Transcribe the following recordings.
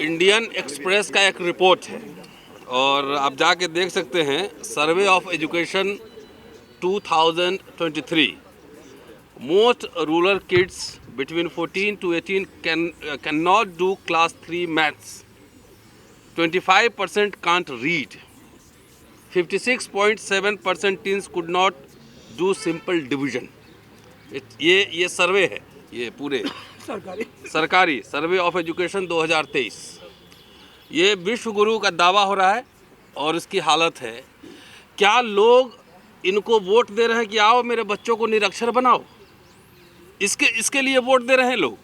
Indian express का एक report है और आप जाके देख सकते हैं survey of education 2023 most rural kids between 14 to 18 can not do class 3 maths 25% can't read 56.7% teens could not do simple division। ये सर्वे है, ये पूरे सरकारी सर्वे ऑफ एजुकेशन 2023। ये विश्व गुरु का दावा हो रहा है और इसकी हालत है। क्या लोग इनको वोट दे रहे हैं कि आओ मेरे बच्चों को निरक्षर बनाओ? इसके लिए वोट दे रहे हैं लोग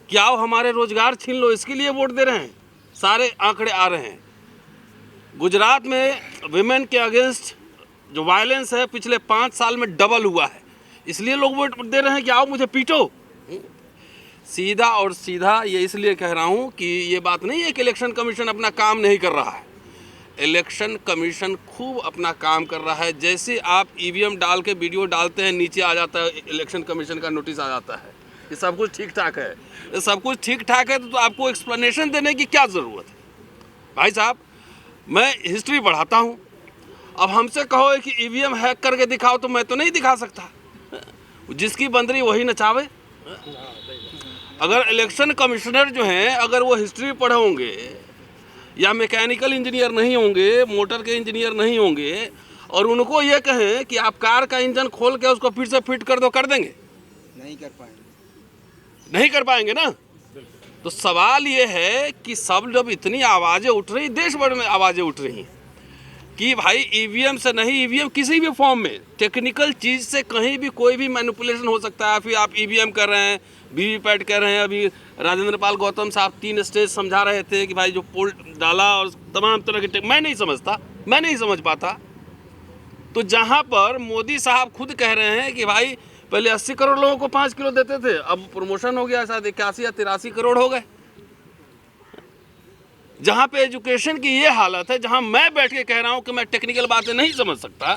कि आओ हमारे रोजगार छीन लो, इसके लिए वोट दे रहे हैं। सारे आंकड़े आ रहे हैं। गुजरात में विमेन के अगेंस्ट जो वायलेंस है पिछले 5 साल में डबल हुआ है, इसलिए लोग वोट दे रहे हैं कि आओ मुझे पीटो। सीधा और सीधा ये इसलिए कह रहा हूँ कि ये बात नहीं है कि इलेक्शन कमीशन अपना काम नहीं कर रहा है। इलेक्शन कमीशन खूब अपना काम कर रहा है। जैसे आप ईवीएम डाल के वीडियो डालते हैं, नीचे आ जाता है इलेक्शन कमीशन का नोटिस आ जाता है। ये सब कुछ ठीक ठाक है। ये सब कुछ ठीक ठाक है तो आपको एक्सप्लेनेशन देने की क्या ज़रूरत है? भाई साहब, मैं हिस्ट्री पढ़ाता हूँ, अब हमसे कहो कि ईवीएम हैक करके दिखाओ तो मैं तो नहीं दिखा सकता। जिसकी बंदरी वही नचावे। अगर इलेक्शन कमिश्नर जो हैं अगर वो हिस्ट्री पढ़े होंगे या मैकेनिकल इंजीनियर नहीं होंगे, मोटर के इंजीनियर नहीं होंगे, और उनको ये कहें कि आप कार का इंजन खोल के उसको फिर से फिट कर दो, कर देंगे? नहीं कर पाएंगे ना। तो सवाल ये है कि सब जब इतनी आवाज़ें उठ रही, देश भर में आवाज़ें उठ रही हैं कि भाई ईवीएम से नहीं, ईवीएम किसी भी फॉर्म में टेक्निकल चीज़ से कहीं भी कोई भी मैनिपुलेशन हो सकता है। फिर आप ईवीएम कर रहे हैं, वीवीपैट कर रहे हैं। अभी राजेंद्र पाल गौतम साहब 3 स्टेज समझा रहे थे कि भाई जो पोल डाला और तमाम तरह के मैं नहीं समझ पाता। तो जहाँ पर मोदी साहब खुद कह रहे हैं कि भाई पहले 80 करोड़ लोगों को 5 किलो देते थे, अब प्रमोशन हो गया, शायद 81 या 83 करोड़ हो गए। जहाँ पे एजुकेशन की ये हालत है, जहाँ मैं बैठ के कह रहा हूँ कि मैं टेक्निकल बातें नहीं समझ सकता,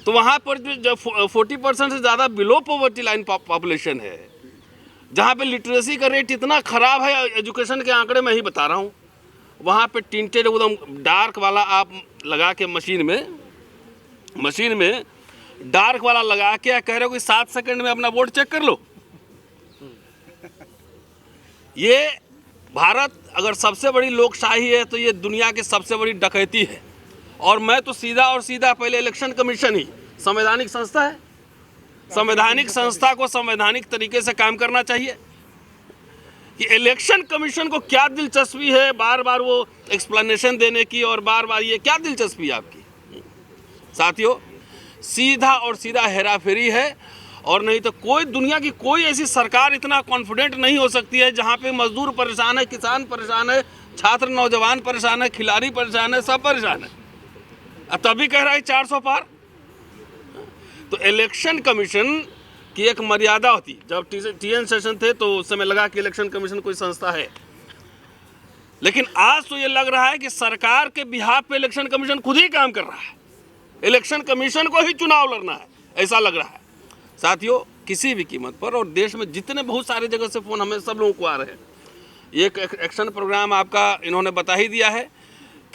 तो वहाँ पर जो 40% से ज़्यादा बिलो पॉवर्टी लाइन पॉपुलेशन है, जहाँ पे लिटरेसी का रेट इतना ख़राब है, एजुकेशन के आंकड़े मैं ही बता रहा हूँ। वहाँ पे टिंटेड एकदम डार्क वाला आप लगा के मशीन में डार्क वाला लगा के कह रहे हो कि 7 सेकंड में अपना वोट चेक कर लो। ये भारत अगर सबसे बड़ी लोकशाही है तो ये दुनिया की सबसे बड़ी डकैती है। और मैं तो सीधा पहले इलेक्शन कमीशन ही संवैधानिक संस्था है। संवैधानिक संस्था को संवैधानिक तरीके से काम करना चाहिए। कि इलेक्शन कमीशन को क्या दिलचस्पी है बार बार वो एक्सप्लेनेशन देने की, और बार बार ये क्या दिलचस्पी है आपकी? साथियों, सीधा और सीधा हेराफेरी है। और नहीं तो कोई दुनिया की कोई ऐसी सरकार इतना कॉन्फिडेंट नहीं हो सकती है जहाँ पे मजदूर परेशान है, किसान परेशान है, छात्र नौजवान परेशान है, खिलाड़ी परेशान है, सब परेशान है। अब तभी कह रहा है 400 पार। तो इलेक्शन कमीशन की एक मर्यादा होती। जब टीएन सेशन थे तो उस समय लगा कि इलेक्शन कमीशन कोई संस्था है, लेकिन आज तो ये लग रहा है कि सरकार के बिहाफ पे इलेक्शन कमीशन खुद ही काम कर रहा है। इलेक्शन कमीशन को ही चुनाव लड़ना है, ऐसा लग रहा है। साथियों, किसी भी कीमत पर, और देश में जितने बहुत सारे जगह से फ़ोन हमें सब लोगों को आ रहे हैं, एक एक्शन प्रोग्राम आपका इन्होंने बता ही दिया है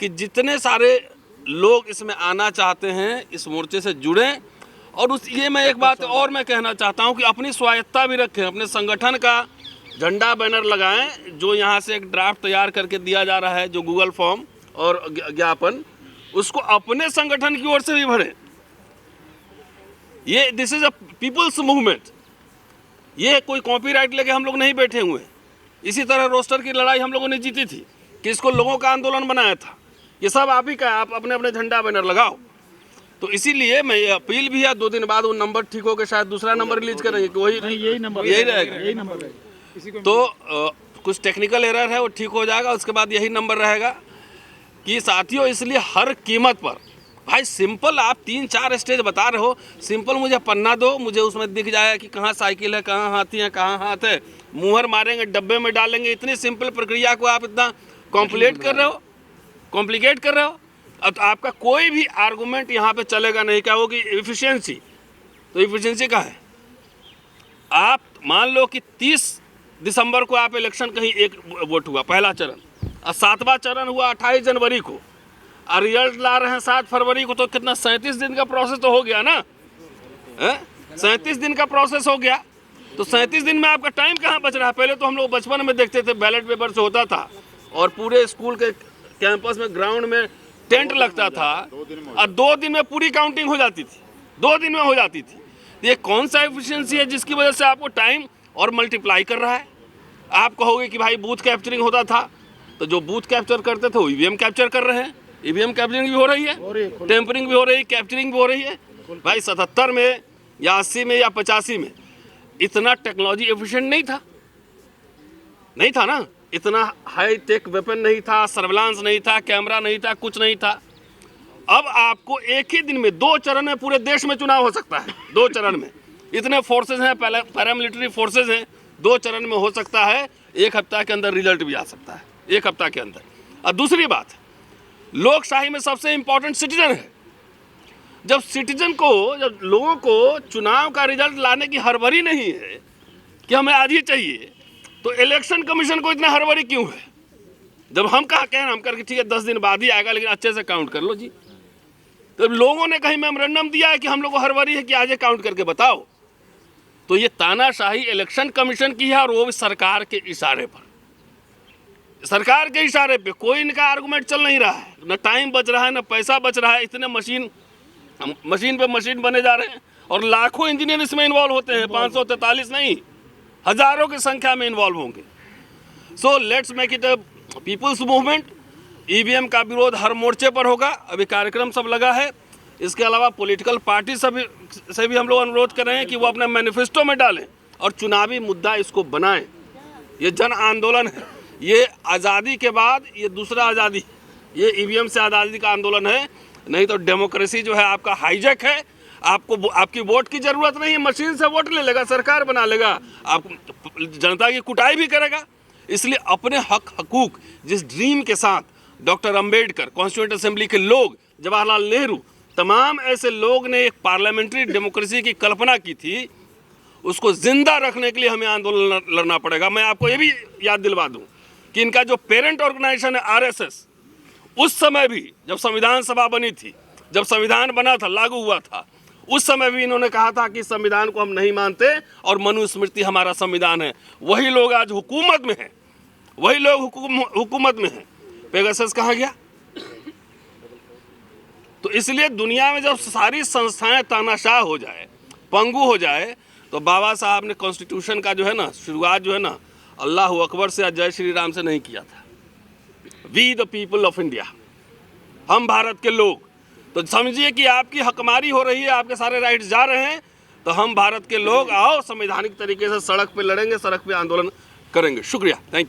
कि जितने सारे लोग इसमें आना चाहते हैं इस मोर्चे से जुड़ें। और ये मैं एक बात और मैं कहना चाहता हूं कि अपनी स्वायत्ता भी रखें, अपने संगठन का झंडा बैनर लगाएं। जो यहाँ से एक ड्राफ्ट तैयार करके दिया जा रहा है, जो गूगल फॉर्म और ज्ञापन, उसको अपने संगठन की ओर से भी भरें। ये this is a people's movement. ये कोई कॉपीराइट लेके हम लोग नहीं बैठे हुए हैं। इसी तरह रोस्टर की लड़ाई हम लोगों ने जीती थी कि इसको लोगों का आंदोलन बनाया था। ये सब आप ही का है, आप अपने अपने झंडा बैनर लगाओ। तो इसीलिए मैं ये अपील भी है, 2 दिन बाद वो नंबर ठीक हो के शायद दूसरा नंबर रिलीज करेंगे कि वही यही रहेगा। तो कुछ टेक्निकल एरर है, वो ठीक हो जाएगा, उसके बाद यही नंबर रहेगा। कि साथियों, इसलिए हर कीमत पर भाई सिंपल आप 3-4 स्टेज बता रहे हो, सिंपल मुझे पन्ना दो, मुझे उसमें दिख जाए कि कहाँ साइकिल है, कहाँ हाथी है, कहाँ हाथ है, मुहर मारेंगे, डब्बे में डालेंगे। इतनी सिंपल प्रक्रिया को आप इतना कॉम्प्लिकेट कर रहे हो। अब तो आपका कोई भी आर्गूमेंट यहाँ पे चलेगा नहीं। क्या होगी? इफिशियंसी। तो इफिशियंसी का है, आप मान लो कि 30 दिसंबर को आप इलेक्शन कहीं एक वोट हुआ पहला चरण, और 7वां चरण हुआ 28 जनवरी को, और रिजल्ट ला रहे हैं 7 फरवरी को, तो कितना 37 दिन का प्रोसेस तो हो गया ना, 37 दिन का प्रोसेस हो गया। तो 37 दिन में आपका टाइम कहाँ बच रहा है? पहले तो हम लोग बचपन में देखते थे बैलेट पेपर से होता था, और पूरे स्कूल के कैंपस में ग्राउंड में टेंट लगता था, और 2 दिन में पूरी काउंटिंग हो जाती थी, 2 दिन में हो जाती थी। ये कौन सा एफिशिएंसी है जिसकी वजह से आपको टाइम और मल्टीप्लाई कर रहा है? आप कहोगे कि भाई बूथ कैप्चरिंग होता था, तो जो बूथ कैप्चर करते थे वो ईवीएम कैप्चर कर रहे हैं। ईवीएम कैप्चरिंग भी हो रही है, टेम्परिंग भी हो रही है, कैप्चरिंग भी हो रही है। भाई 77 में या 80 में या 85 में इतना टेक्नोलॉजी एफिशिएंट नहीं था ना, इतना हाई टेक वेपन नहीं था, सर्विलांस नहीं था, कैमरा नहीं था, कुछ नहीं था। अब आपको एक ही दिन में 2 चरण में पूरे देश में चुनाव हो सकता है, 2 चरण में। इतने फोर्सेज हैं, पैरामिलिट्री फोर्सेज हैं, 2 चरण में हो सकता है। 1 हफ्ता के अंदर रिजल्ट भी आ सकता है, 1 हफ्ता के अंदर। और दूसरी बात, लोकशाही में सबसे इंपॉर्टेंट सिटीजन है। जब लोगों को चुनाव का रिजल्ट लाने की हड़बड़ी नहीं है कि हमें आज ही चाहिए, तो इलेक्शन कमीशन को इतना हड़बड़ी क्यों है? जब हम हम करके ठीक है 10 दिन बाद ही आएगा, लेकिन अच्छे से काउंट कर लो जी। तो लोगों ने कहीं मेमोरेंडम दिया है कि हम लोग को हड़बड़ी है कि आज काउंट करके बताओ, तो ये तानाशाही इलेक्शन कमीशन की है, और वो भी सरकार के इशारे पर। सरकार के इशारे पे कोई इनका आर्गुमेंट चल नहीं रहा है, न टाइम बच रहा है, न पैसा बच रहा है। इतने मशीन पे मशीन बने जा रहे हैं, और लाखों इंजीनियर इसमें इन्वॉल्व होते हैं, 543 नहीं, हजारों की संख्या में इन्वॉल्व होंगे। So let's make it a people's movement. EVM का विरोध हर मोर्चे पर होगा। अभी कार्यक्रम सब लगा है। इसके अलावा पॉलिटिकल पार्टी से भी हम लोग अनुरोध कर रहे हैं कि वो अपने मैनिफेस्टो में डालें और चुनावी मुद्दा इसको बनाएं। ये जन आंदोलन है, ये आज़ादी के बाद ये दूसरा आज़ादी, ये ईवीएम से आज़ादी का आंदोलन है। नहीं तो डेमोक्रेसी जो है आपका हाईजैक है। आपको आपकी वोट की ज़रूरत नहीं है, मशीन से वोट ले लेगा, सरकार बना लेगा, आप जनता की कुटाई भी करेगा। इसलिए अपने हकूक, जिस ड्रीम के साथ डॉक्टर अंबेडकर, कॉन्स्टिट्यूएंट असेंबली के लोग, जवाहरलाल नेहरू, तमाम ऐसे लोग ने एक पार्लियामेंट्री डेमोक्रेसी की कल्पना की थी, उसको जिंदा रखने के लिए हमें आंदोलन लड़ना पड़ेगा। मैं आपको ये भी याद दिलवा दूं कि इनका जो पेरेंट ऑर्गेनाइजेशन है आरएसएस, उस समय भी जब संविधान सभा बनी थी, जब संविधान बना था, लागू हुआ था, उस समय भी इन्होंने कहा था कि संविधान को हम नहीं मानते और मनुस्मृति हमारा संविधान है। वही लोग आज हुकूमत में हैं, वही लोग हुकूमत में हैं। पेगासस कहाँ गया? तो इसलिए दुनिया में जब सारी संस्थाएं तानाशाह हो जाए, पंगु हो जाए, तो बाबा साहब ने कॉन्स्टिट्यूशन का जो है ना शुरुआत जो है ना अल्लाह अकबर से, जय श्री राम से नहीं किया था। We the people of India, हम भारत के लोग। तो समझिए कि आपकी हकमारी हो रही है, आपके सारे राइट्स जा रहे हैं, तो हम भारत के लोग आओ संवैधानिक तरीके से सड़क पे लड़ेंगे, सड़क पे आंदोलन करेंगे। शुक्रिया, थैंक यू।